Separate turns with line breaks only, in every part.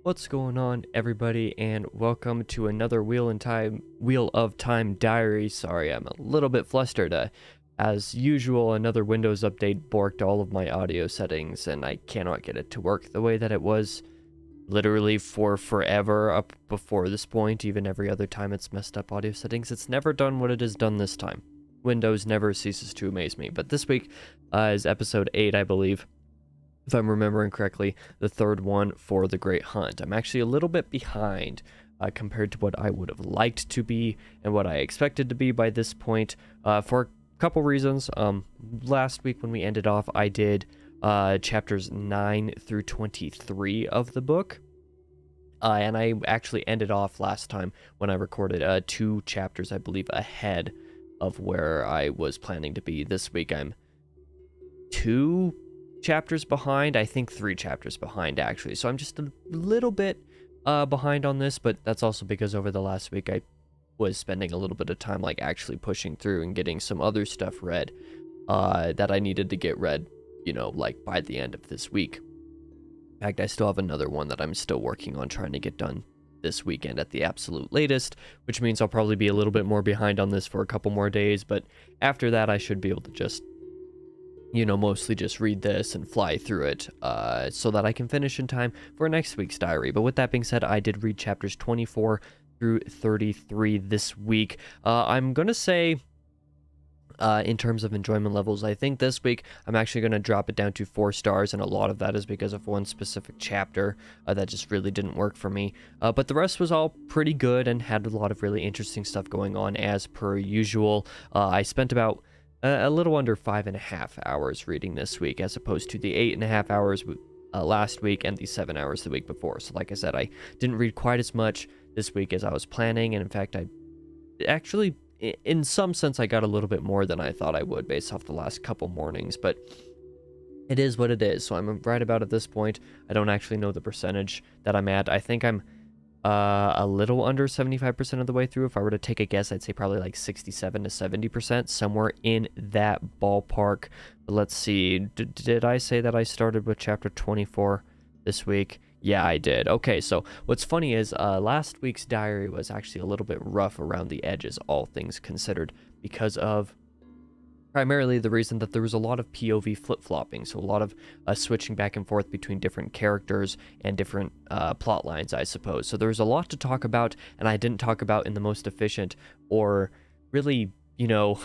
What's going on, everybody, and welcome to another Wheel of Time diary. Sorry, I'm a little bit flustered. As usual, another Windows update borked all of my audio settings, and I cannot get it to work the way that it was literally for forever up before this point. Even every other time it's messed up audio settings, it's never done what it has done this time. Windows never ceases to amaze me. But this week is episode 8, I believe, if I'm remembering correctly, the third one for The Great Hunt. I'm actually a little bit behind compared to what I would have liked to be and what I expected to be by this point for a couple reasons. Last week when we ended off, I did chapters 9 through 23 of the book. And I actually ended off last time when I recorded 2 chapters, I believe, ahead of where I was planning to be. This week I'm 2 chapters behind, I think 3 chapters behind actually, so I'm just a little bit behind on this, but that's also because over the last week I was spending a little bit of time like actually pushing through and getting some other stuff read that I needed to get read, you know, like by the end of this week. In fact, I still have another one that I'm still working on trying to get done this weekend at the absolute latest, which means I'll probably be a little bit more behind on this for a couple more days, but after that I should be able to just, you know, mostly just read this and fly through it so that I can finish in time for next week's diary. But with that being said, I did read chapters 24 through 33 this week. I'm going to say, in terms of enjoyment levels, I think this week I'm actually going to drop it down to 4 stars, and a lot of that is because of one specific chapter that just really didn't work for me. But the rest was all pretty good and had a lot of really interesting stuff going on as per usual. I spent about a little under 5.5 hours reading this week, as opposed to the 8.5 hours last week and the 7 hours the week before. So like I said, I didn't read quite as much this week as I was planning, and in fact, I actually, in some sense, I got a little bit more than I thought I would based off the last couple mornings, but it is what it is. So I'm right about at this point. I don't actually know the percentage that I'm at. I think I'm a little under 75% of the way through. If I were to take a guess, I'd say probably like 67 to 70%, somewhere in that ballpark. But let's see, did I say that I started with chapter 24 this week? Yeah, I did. Okay, so what's funny is last week's diary was actually a little bit rough around the edges, all things considered, because of primarily the reason that there was a lot of POV flip-flopping, so a lot of switching back and forth between different characters and different plot lines, I suppose. So there was a lot to talk about, and I didn't talk about in the most efficient or really, you know,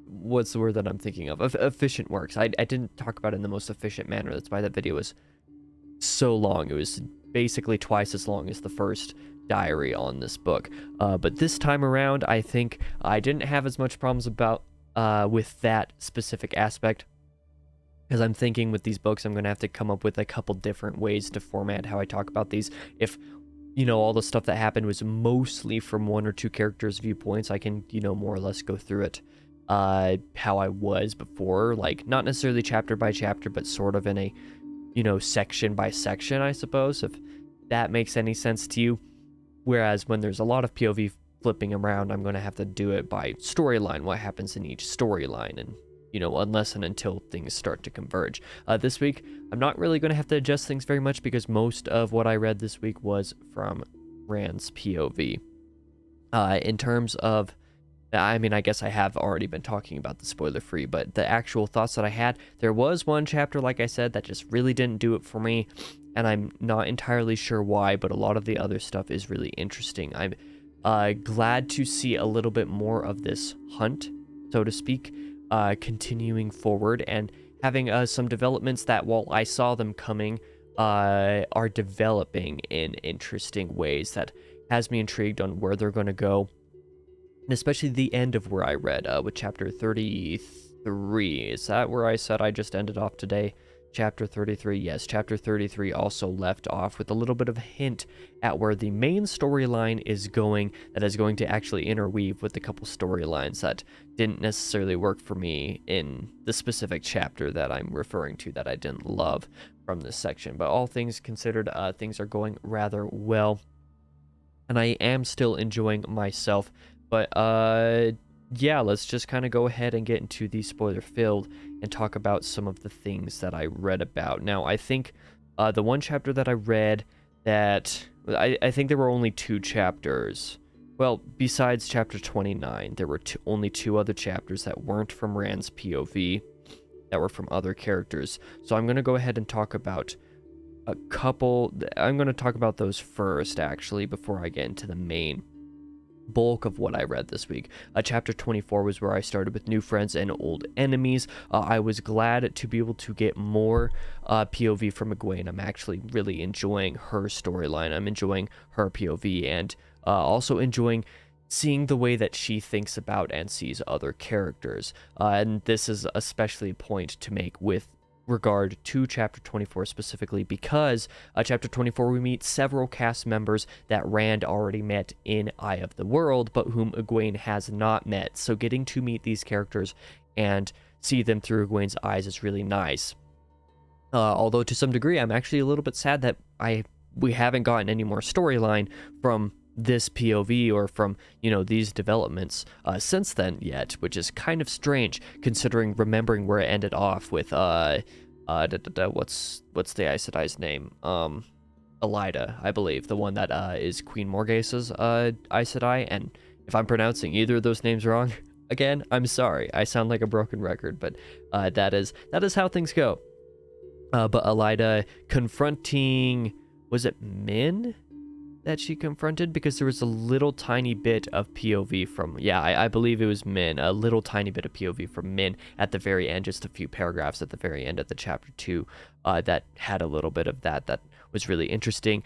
what's the word that I'm thinking of? Efficient works. I didn't talk about it in the most efficient manner. That's why that video was so long. It was basically twice as long as the first diary on this book. But this time around, I think I didn't have as much problems with that specific aspect, because I'm thinking with these books I'm going to have to come up with a couple different ways to format how I talk about these. If, you know, all the stuff that happened was mostly from 1 or 2 characters' viewpoints, I can, you know, more or less go through it how I was before, like not necessarily chapter by chapter, but sort of in a, you know, section by section, I suppose, if that makes any sense to you. Whereas when there's a lot of POV flipping around, I'm going to have to do it by storyline, what happens in each storyline, and, you know, unless and until things start to converge. This week, I'm not really going to have to adjust things very much, because most of what I read this week was from Rand's POV. In terms of, I mean, I guess I have already been talking about the spoiler-free, but the actual thoughts that I had, there was one chapter, like I said, that just really didn't do it for me, and I'm not entirely sure why, but a lot of the other stuff is really interesting. I'm glad to see a little bit more of this hunt, so to speak, continuing forward, and having some developments that, while I saw them coming, are developing in interesting ways that has me intrigued on where they're going to go, and especially the end of where I read with chapter 33. Is that where I said I just ended off today? Chapter 33, yes, Chapter 33 also left off with a little bit of a hint at where the main storyline is going, that is going to actually interweave with a couple storylines that didn't necessarily work for me in the specific chapter that I'm referring to that I didn't love from this section. But all things considered, things are going rather well, and I am still enjoying myself. But yeah, let's just kind of go ahead and get into the spoiler filled and talk about some of the things that I read about. Now, I think the one chapter that I read that I think there were only 2 chapters. Well, besides chapter 29, there were only 2 other chapters that weren't from Rand's POV, that were from other characters. So I'm going to go ahead and talk about a couple. I'm going to talk about those first, actually, before I get into the main bulk of what I read this week. Chapter 24 was where I started with new friends and old enemies. I was glad to be able to get more POV from Egwene. I'm actually really enjoying her storyline. I'm enjoying her POV, and also enjoying seeing the way that she thinks about and sees other characters. And this is especially a point to make with regard to chapter 24 specifically, because chapter 24 we meet several cast members that Rand already met in Eye of the World, but whom Egwene has not met. So getting to meet these characters and see them through Egwene's eyes is really nice. Although to some degree I'm actually a little bit sad that we haven't gotten any more storyline from this POV or from, these developments since then yet, which is kind of strange considering remembering where it ended off with what's the Aes Sedai's name? Elida, I believe, the one that is Queen Morghase's Aes Sedai. And if I'm pronouncing either of those names wrong, again, I'm sorry. I sound like a broken record, but that is how things go. But Elida confronting, was it Min that she confronted? Because there was a little tiny bit of POV from, I believe it was Min, a little tiny bit of POV from Min at the very end, just a few paragraphs at the very end of the chapter 2 that had a little bit of that was really interesting.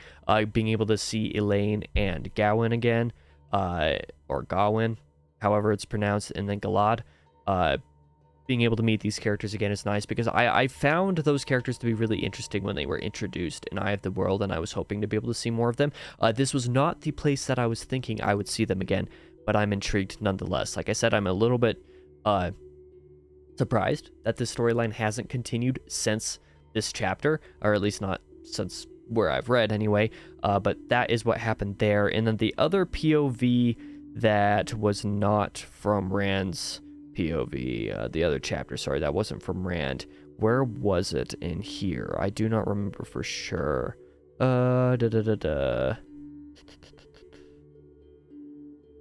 Being able to see Elaine and Gawain again, or Gawain, however it's pronounced, and then Galad, being able to meet these characters again is nice, because I found those characters to be really interesting when they were introduced in Eye of the World, and I was hoping to be able to see more of them. This was not the place that I was thinking I would see them again, but I'm intrigued nonetheless. Like I said, I'm a little bit surprised that this storyline hasn't continued since this chapter, or at least not since where I've read anyway, but that is what happened there. And then the other POV that was not from Rand's POV, the other chapter, sorry, that wasn't from Rand. Where was it in here? I do not remember for sure. I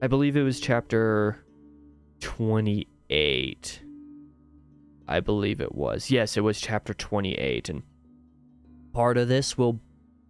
believe it was chapter 28. I believe it was. Yes, it was chapter 28, and part of this will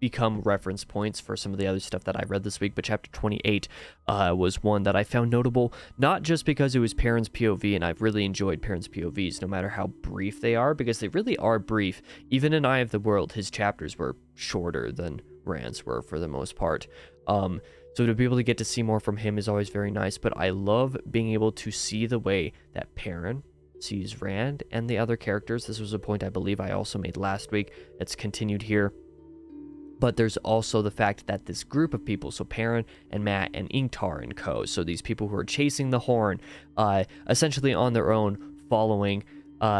become reference points for some of the other stuff that I read this week, but chapter 28 was one that I found notable, not just because it was Perrin's POV, and I've really enjoyed Perrin's POVs, no matter how brief they are, because they really are brief. Even in Eye of the World, his chapters were shorter than Rand's were for the most part. So to be able to get to see more from him is always very nice, but I love being able to see the way that Perrin sees Rand and the other characters. This was a point I believe I also made last week. It's continued here. But there's also the fact that this group of people, so Perrin and Mat and Ingtar and co, so these people who are chasing the horn, essentially on their own, following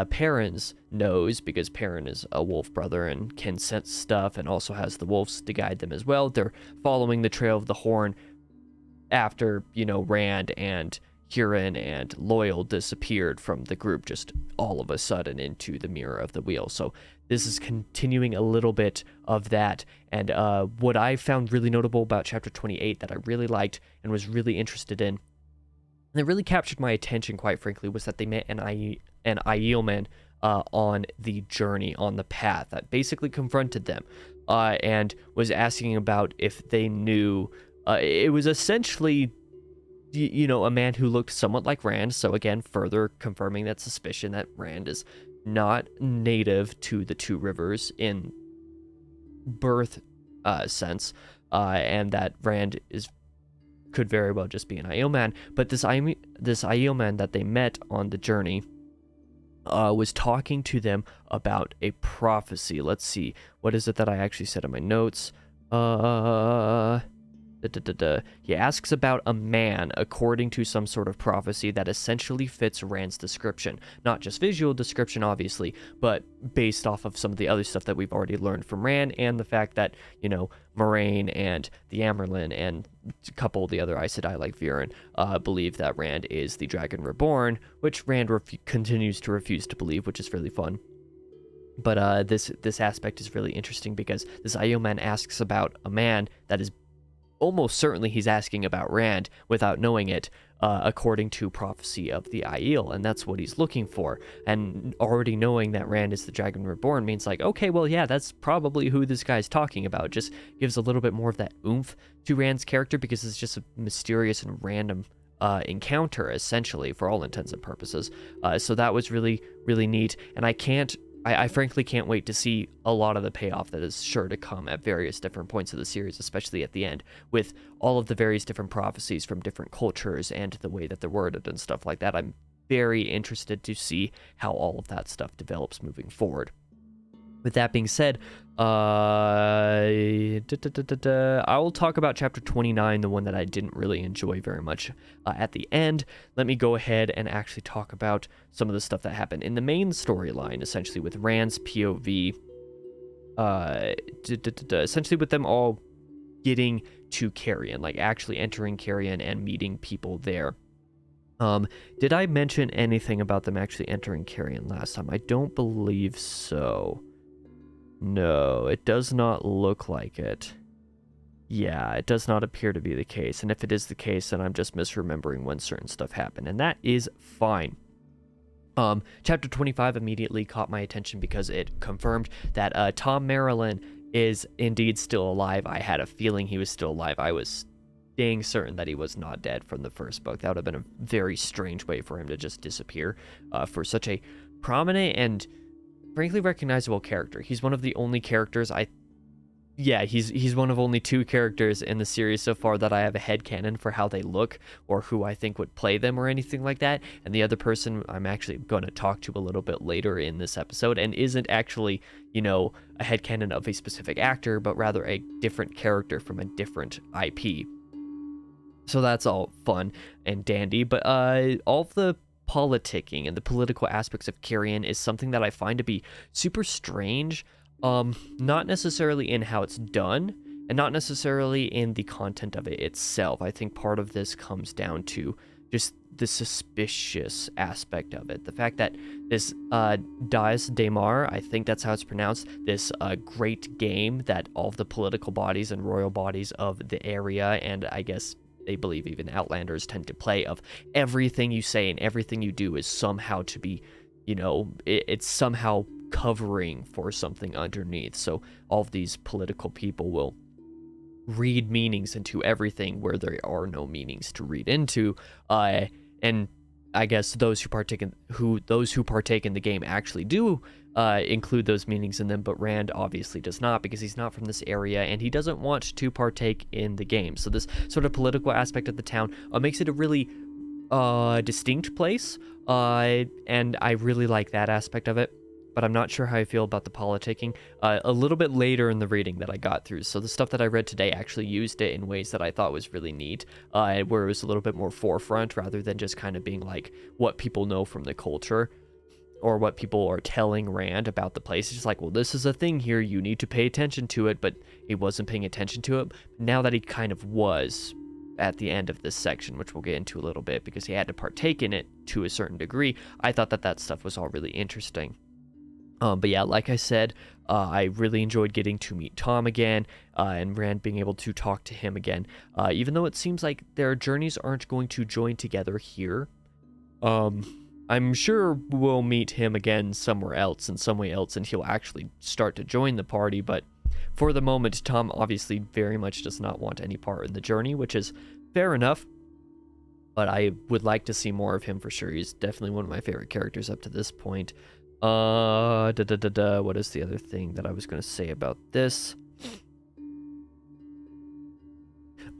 Perrin's nose, because Perrin is a wolf brother and can sense stuff and also has the wolves to guide them as well. They're following the trail of the horn after, Rand and Huron and Loyal disappeared from the group just all of a sudden into the mirror of the wheel. So this is continuing a little bit of that. And what I found really notable about chapter 28 that I really liked and was really interested in, and it really captured my attention, quite frankly, was that they met an Aielman on the journey, on the path, that basically confronted them and was asking about if they knew. It was essentially, a man who looked somewhat like Rand, so again, further confirming that suspicion that Rand is not native to the Two Rivers in birth sense, and that Rand could very well just be an Aielman. But this Aielman that they met on the journey was talking to them about a prophecy. Let's see, what is it that I actually said in my notes? He asks about a man according to some sort of prophecy that essentially fits Rand's description. Not just visual description, obviously, but based off of some of the other stuff that we've already learned from Rand, and the fact that, Moraine and the Amerlin and a couple of the other Aes Sedai like Viren believe that Rand is the Dragon Reborn, which Rand continues to refuse to believe, which is really fun. But this aspect is really interesting because this Aiel man asks about a man that is almost certainly he's asking about Rand without knowing it, according to prophecy of the Aiel, and that's what he's looking for. And already knowing that Rand is the Dragon Reborn means like, okay, well, yeah, that's probably who this guy's talking about. Just gives a little bit more of that oomph to Rand's character because it's just a mysterious and random encounter, essentially, for all intents and purposes. So that was really, really neat, and I frankly can't wait to see a lot of the payoff that is sure to come at various different points of the series, especially at the end, with all of the various different prophecies from different cultures and the way that they're worded and stuff like that. I'm very interested to see how all of that stuff develops moving forward. With that being said, I will talk about chapter 29, the one that I didn't really enjoy very much at the end. Let me go ahead and actually talk about some of the stuff that happened in the main storyline, essentially with Rand's POV, essentially with them all getting to Carrion, like actually entering Carrion and meeting people there. Did I mention anything about them actually entering Carrion last time? I don't believe so. No, it does not look like it. Yeah, it does not appear to be the case, and if it is the case, then I'm just misremembering when certain stuff happened, and that is fine. Chapter 25 immediately caught my attention because it confirmed that Tom Merrilin is indeed still alive. I had a feeling he was still alive. I was dang certain that he was not dead from the first book. That would have been a very strange way for him to just disappear for such a prominent and frankly recognizable character. He's one of the only characters he's one of only two characters in the series so far that I have a headcanon for how they look or who I think would play them or anything like that. And the other person I'm actually going to talk to a little bit later in this episode and isn't actually, a headcanon of a specific actor, but rather a different character from a different IP. So that's all fun and dandy, but all of the politicking and the political aspects of Carrion is something that I find to be super strange, not necessarily in how it's done and not necessarily in the content of it itself. I think part of this comes down to just the suspicious aspect of it. The fact that this Dias Daymar, I think that's how it's pronounced, this great game that all of the political bodies and royal bodies of the area, and I guess they believe even Outlanders tend to play, of everything you say and everything you do is somehow to be, it's somehow covering for something underneath. So all of these political people will read meanings into everything where there are no meanings to read into. And I guess those who partake in the game actually do include those meanings in them, but Rand obviously does not, because he's not from this area and he doesn't want to partake in the game. So this sort of political aspect of the town makes it a really distinct place, and I really like that aspect of it. But I'm not sure how I feel about the politicking a little bit later in the reading that I got through. So the stuff that I read today actually used it in ways that I thought was really neat, where it was a little bit more forefront rather than just kind of being like what people know from the culture or what people are telling Rand about the place. It's just like, well, this is a thing here, you need to pay attention to it, but he wasn't paying attention to it. Now that he kind of was at the end of this section, which we'll get into a little bit because he had to partake in it to a certain degree, I thought that stuff was all really interesting. But yeah, like I said, I really enjoyed getting to meet Tom again, and Rand being able to talk to him again, even though it seems like their journeys aren't going to join together here. I'm sure we'll meet him again somewhere else, in some way else, and he'll actually start to join the party, but for the moment, Tom obviously very much does not want any part in the journey, which is fair enough, but I would like to see more of him for sure. He's definitely one of my favorite characters up to this point. What is the other thing that I was going to say about this?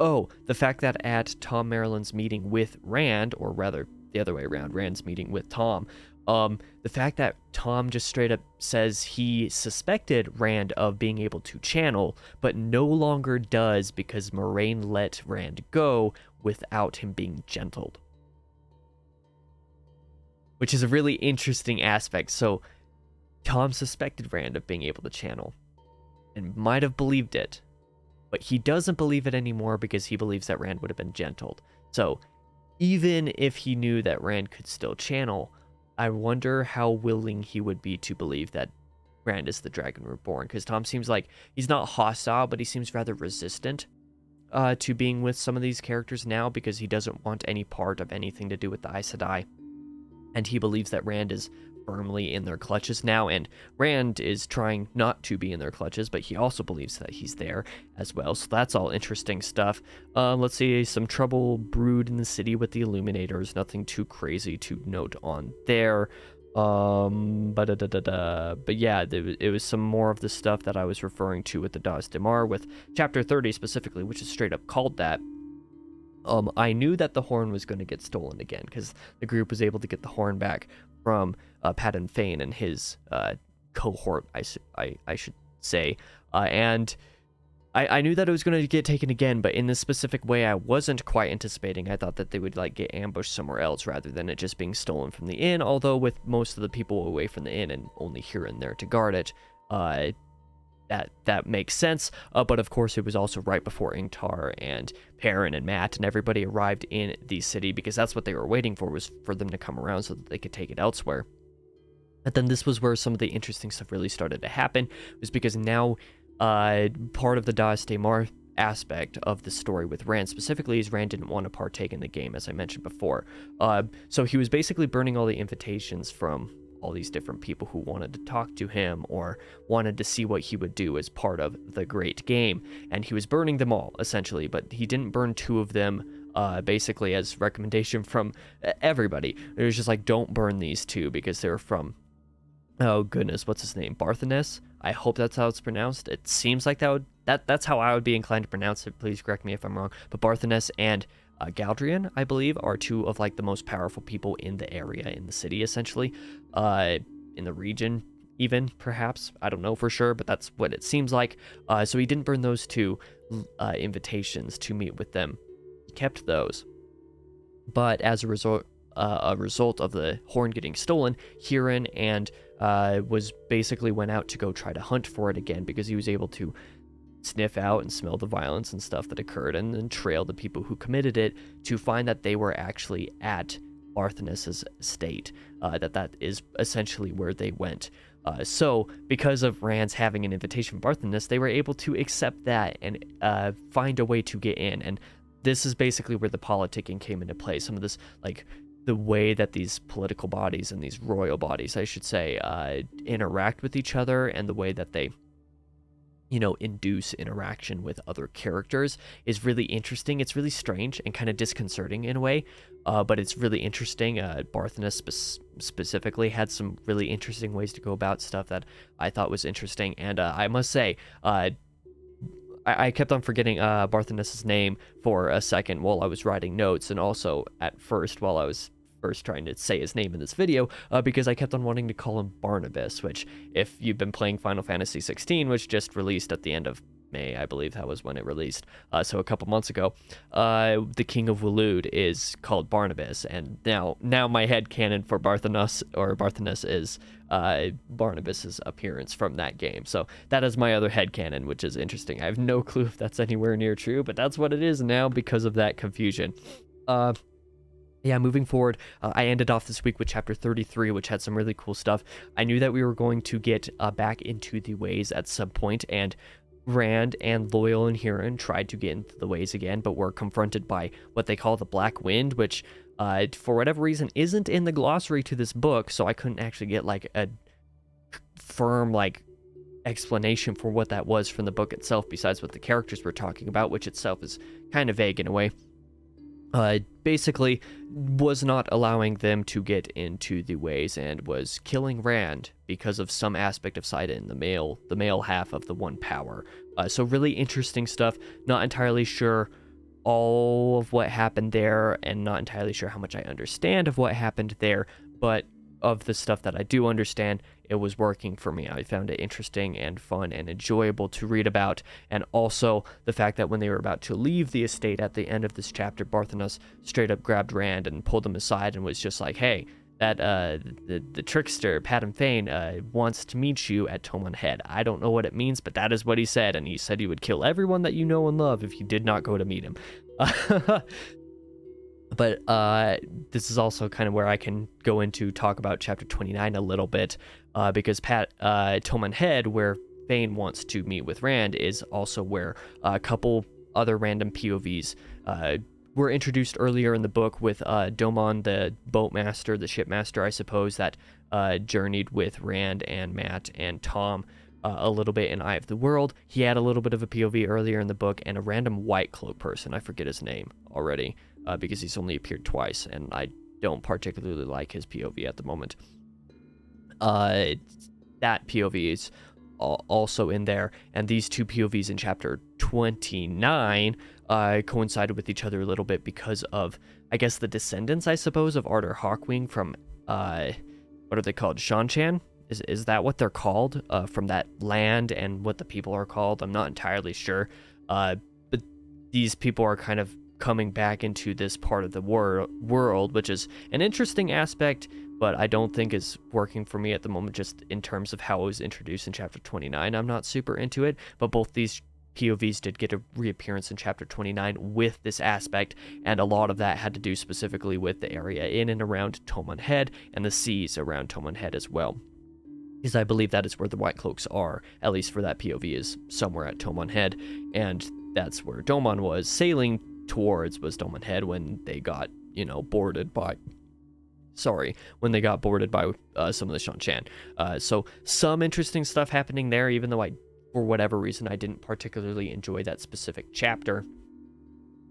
Oh, the fact that at Tom Merrilin's meeting with Rand, or rather the other way around, Rand's meeting with Tom, The fact that Tom just straight up says he suspected Rand of being able to channel, but no longer does because Moraine let Rand go without him being gentled. Which is a really interesting aspect. So Tom suspected Rand of being able to channel and might have believed it, but he doesn't believe it anymore because he believes that Rand would have been gentled. So even if he knew that Rand could still channel, I wonder how willing he would be to believe that Rand is the Dragon Reborn, because Tom seems like he's not hostile, but he seems rather resistant to being with some of these characters now because he doesn't want any part of anything to do with the Aes Sedai. And he believes that Rand is firmly in their clutches now, and Rand is trying not to be in their clutches, but he also believes that he's there as well. So that's all interesting stuff. Let's see, some trouble brewed in the city with the Illuminators. Nothing too crazy to note on there. But yeah, it was some more of the stuff that I was referring to with the Das Demar, with chapter 30 specifically, which is straight up called that. I knew that the horn was going to get stolen again because the group was able to get the horn back from Padden Fane and his cohort, I should say. And I knew that it was going to get taken again, but in this specific way I wasn't quite anticipating. I thought that they would like get ambushed somewhere else rather than it just being stolen from the inn, although with most of the people away from the inn and only here and there to guard it, that makes sense, but of course it was also right before Ingtar and Perrin and Matt and everybody arrived in the city, because that's what they were waiting for, was for them to come around so that they could take it elsewhere. But then this was where some of the interesting stuff really started to happen, was because now part of the Das Demar aspect of the story with Rand specifically is Rand didn't want to partake in the game, as I mentioned before. So he was basically burning all the invitations from all these different people who wanted to talk to him or wanted to see what he would do as part of the great game, and he was burning them all essentially, but he didn't burn two of them basically as recommendation from everybody. It was just like, don't burn these two because they're from, oh goodness, what's his name, Barthanes? I hope that's how it's pronounced. It seems like that's how I would be inclined to pronounce it. Please correct me if I'm wrong. But Barthanes and Galdrian, I believe, are two of like the most powerful people in the area, in the city essentially, in the region even, perhaps. I don't know for sure, but that's what it seems like. So he didn't burn those two invitations to meet with them. He kept those. But as a result of the horn getting stolen, Huron and was basically went out to go try to hunt for it again, because he was able to sniff out and smell the violence and stuff that occurred, and then trail the people who committed it to find that they were actually at Barthanes' estate, that is essentially where they went. So because of Rand's having an invitation from Barthanes, they were able to accept that and find a way to get in. And this is basically where the politicking came into play. Some of this, like the way that these political bodies and these royal bodies, I should say, interact with each other, and the way that they, induce interaction with other characters is really interesting. It's really strange and kind of disconcerting in a way, but it's really interesting. Barthanes specifically had some really interesting ways to go about stuff that I thought was interesting, and I must say, I kept on forgetting Barthanes' name for a second while I was writing notes, and also at first while I was trying to say his name in this video, because I kept on wanting to call him Barnabas, which, if you've been playing Final Fantasy 16, which just released at the end of May, I believe that was when it released, so a couple months ago, the King of Waloed is called Barnabas, and now my headcanon for Barthanes is Barnabas's appearance from that game. So that is my other headcanon, which is interesting. I have no clue if that's anywhere near true, but that's what it is now because of that confusion. Yeah, moving forward, I ended off this week with chapter 33, which had some really cool stuff. I knew that we were going to get back into the ways at some point, and Rand and Loyal and Huron tried to get into the ways again, but were confronted by what they call the Black Wind, which, for whatever reason, isn't in the glossary to this book, so I couldn't actually get like a firm explanation for what that was from the book itself, besides what the characters were talking about, which itself is kind of vague in a way. Basically was not allowing them to get into the ways, and was killing Rand because of some aspect of Sidon, the male half of the One Power. So really interesting stuff. Not entirely sure all of what happened there, and not entirely sure how much I understand of what happened there, but of the stuff that I do understand, it was working for me. I found it interesting and fun and enjoyable to read about. And also the fact that when they were about to leave the estate at the end of this chapter, Barthanos straight up grabbed Rand and pulled him aside and was just like, hey, that the trickster, Padam Fane, wants to meet you at Tomon Head. I don't know what it means, but that is what he said. And he said he would kill everyone that you know and love if you did not go to meet him. But this is also kind of where I can go into talk about chapter 29 a little bit, because Tomon Head, where Fane wants to meet with Rand, is also where a couple other random POVs were introduced earlier in the book with Domon, the boatmaster, the shipmaster, I suppose, that journeyed with Rand and Matt and Tom a little bit in Eye of the World. He had a little bit of a POV earlier in the book, and a random white cloak person. I forget his name already, because he's only appeared twice, and I don't particularly like his POV at the moment. That POV is also in there, and these two POVs in chapter 29 coincided with each other a little bit because of, I guess, the descendants, I suppose, of Arthur Hawkwing from, what are they called? Shanchan? Is that what they're called? From that land, and what the people are called? I'm not entirely sure. But these people are kind of coming back into this part of the world, which is an interesting aspect, but I don't think is working for me at the moment, just in terms of how it was introduced in chapter 29. I'm not super into it, but both these POVs did get a reappearance in chapter 29 with this aspect, and a lot of that had to do specifically with the area in and around Tomon Head and the seas around Tomon Head as well, because I believe that is where the White Cloaks are, at least for that POV, is somewhere at Tomon Head, and that's where Domon was sailing towards, was Tomon Head, when they got, boarded by some of the Shanchan. So some interesting stuff happening there, even though for whatever reason, I didn't particularly enjoy that specific chapter.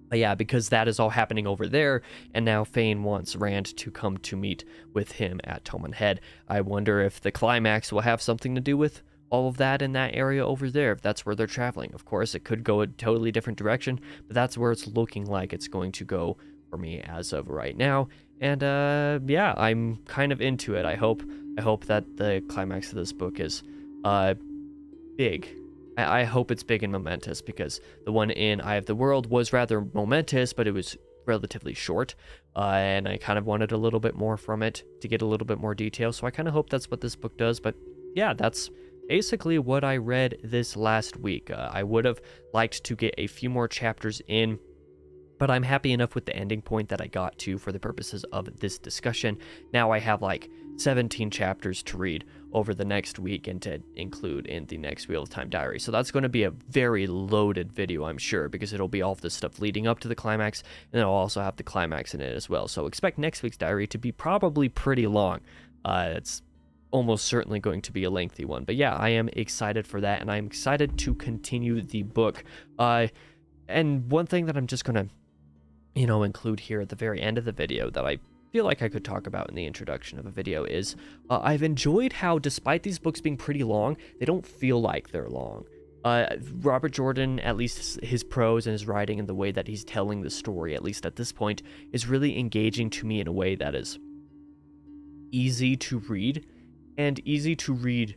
But yeah, because that is all happening over there, and now Fane wants Rand to come to meet with him at Tomon Head. I wonder if the climax will have something to do with all of that in that area over there, if that's where they're traveling. Of course, it could go a totally different direction, but that's where it's looking like it's going to go for me as of right now. And yeah, I'm kind of into it. I hope that the climax of this book is big. I hope it's big and momentous, because the one in Eye of the World was rather momentous, but it was relatively short, and I kind of wanted a little bit more from it to get a little bit more detail, so I kind of hope that's what this book does. But yeah, that's basically what I read this last week. I would have liked to get a few more chapters in, but I'm happy enough with the ending point that I got to for the purposes of this discussion. Now I have like 17 chapters to read over the next week and to include in the next Wheel of Time diary. So that's going to be a very loaded video, I'm sure, because it'll be all of the stuff leading up to the climax, and it'll also have the climax in it as well. So expect next week's diary to be probably pretty long. It's almost certainly going to be a lengthy one. But yeah, I am excited for that, and I'm excited to continue the book. And one thing that I'm just going to include here at the very end of the video that I feel like I could talk about in the introduction of a video is I've enjoyed how, despite these books being pretty long, they don't feel like they're long. Robert Jordan, at least his prose and his writing and the way that he's telling the story, at least at this point, is really engaging to me in a way that is easy to read, and easy to read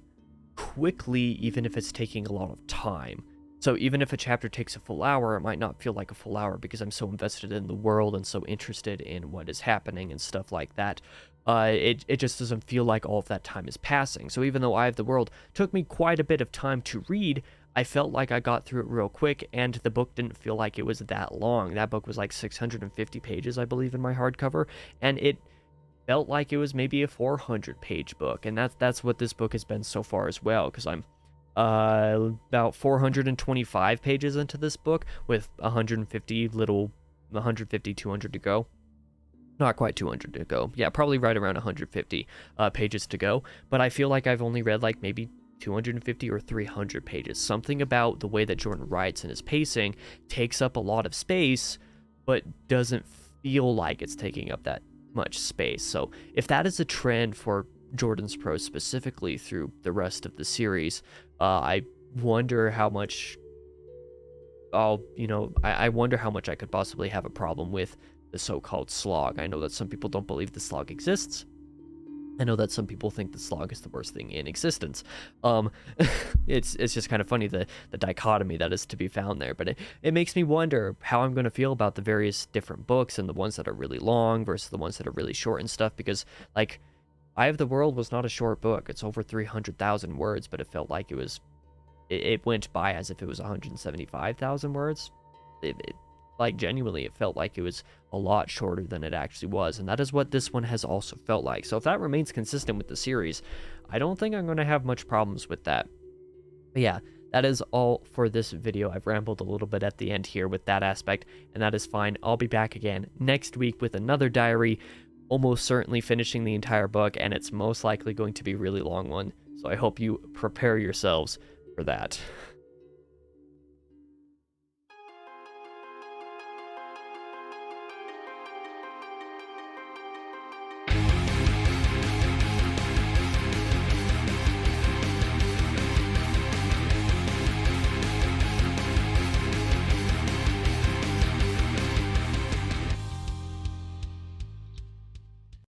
quickly, even if it's taking a lot of time. So even if a chapter takes a full hour, it might not feel like a full hour, because I'm so invested in the world and so interested in what is happening and stuff like that. It just doesn't feel like all of that time is passing. So even though Eye of the World took me quite a bit of time to read, I felt like I got through it real quick, and the book didn't feel like it was that long. That book was like 650 pages, I believe, in my hardcover, and it felt like it was maybe a 400-page book, and that's what this book has been so far as well, because I'm about 425 pages into this book with 150, 200 to go. Not quite 200 to go. Yeah, probably right around 150 pages to go. But I feel like I've only read like maybe 250 or 300 pages. Something about the way that Jordan writes and his pacing takes up a lot of space, but doesn't feel like it's taking up that much space. So if that is a trend for Jordan's prose specifically through the rest of the series, I wonder how much I wonder how much I could possibly have a problem with the so-called slog. I know that some people don't believe the slog exists, I know that some people think the slog is the worst thing in existence. Um, it's just kind of funny, the dichotomy that is to be found there. But it makes me wonder how I'm going to feel about the various different books and the ones that are really long versus the ones that are really short and stuff. Because, like, Eye of the World was not a short book. It's over 300,000 words, but it felt like it went by as if it was 175,000 words. Like, genuinely, it felt like it was a lot shorter than it actually was, and that is what this one has also felt like. So if that remains consistent with the series, I don't think I'm going to have much problems with that. But yeah, that is all for this video. I've rambled a little bit at the end here with that aspect, and that is fine. I'll be back again next week with another diary, almost certainly finishing the entire book, and it's most likely going to be a really long one, so I hope you prepare yourselves for that.